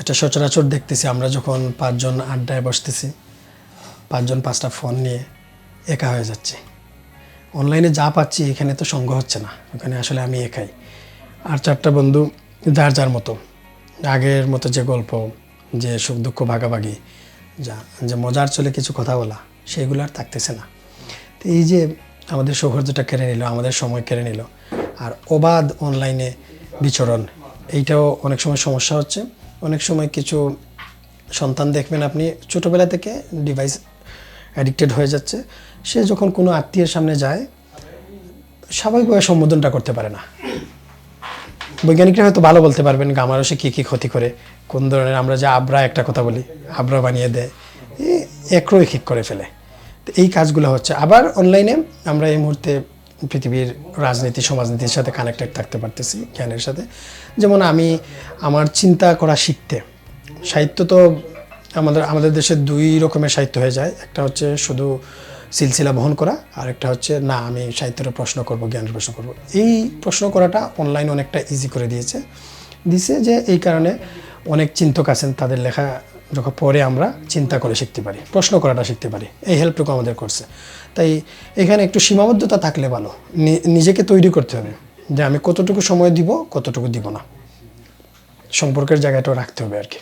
এটা সচরাচর দেখতেছি আমরা যখন 5 জন আড্ডায় বসতেছি, 5 জন 5টা ফোন নিয়ে একা হয়ে যাচ্ছে। অনলাইনে যা পাচ্ছি এখানে তো সঙ্গ হচ্ছে না, ওখানে আসলে আমি একাই। আর 4টা বন্ধু যার যার মতো, আগের মতো যে গল্প, যে সুখ দুঃখ ভাগাভাগি, যে মজার চলে কিছু কথা বলা, সেগুলো আর থাকতেছে না। তো এই যে আমাদের সৌহার্দ্যটা কেড়ে নিল, আমাদের সময় কেড়ে নিল, আর অবাধ অনলাইনে বিচরণ, এইটাও অনেক সময় সমস্যা হচ্ছে। অনেক সময় কিছু সন্তান দেখবেন আপনি ছোটোবেলা থেকে ডিভাইস অ্যাডিক্টেড হয়ে যাচ্ছে। সে যখন কোনো আত্মীয়ের সামনে যায় স্বাভাবিকভাবে সম্বোধনটা করতে পারে না। বৈজ্ঞানিকরা হয়তো ভালো বলতে পারবেন গামারসে কী কী ক্ষতি করে, কোন ধরনের, আমরা যে আবরা একটা কথা বলি, আবরা বানিয়ে দেয়, একরৈখিক করে ফেলে। তো এই কাজগুলো হচ্ছে। আবার অনলাইনে আমরা এই মুহূর্তে পৃথিবীর রাজনীতি সমাজনীতির সাথে কানেক্টেড থাকতে পারতেছি, জ্ঞানের সাথে। যেমন আমি আমার চিন্তা করা শিখতে, সাহিত্য তো আমাদের দেশে 2 রকমের সাহিত্য হয়ে যায়। একটা হচ্ছে শুধু সিলসিলা বহন করা, আর একটা হচ্ছে না আমি সাহিত্যের প্রশ্ন করব, জ্ঞানের প্রশ্ন করব। এই প্রশ্ন করাটা অনলাইন অনেকটা ইজি করে দিয়েছে যে এই কারণে অনেক চিন্তক আছেন, তাদের লেখা যখন পরে আমরা চিন্তা করে শিখতে পারি, প্রশ্ন করাটা শিখতে পারি। এই হেল্পটুকু আমাদের করছে। তাই এখানে একটু সীমাবদ্ধতা থাকলে ভালো, নিজেকে তৈরি করতে হবে যে আমি কতটুকু সময় দিব, কতটুকু দিব না, সম্পর্কের জায়গাটাও রাখতে হবে আর কি।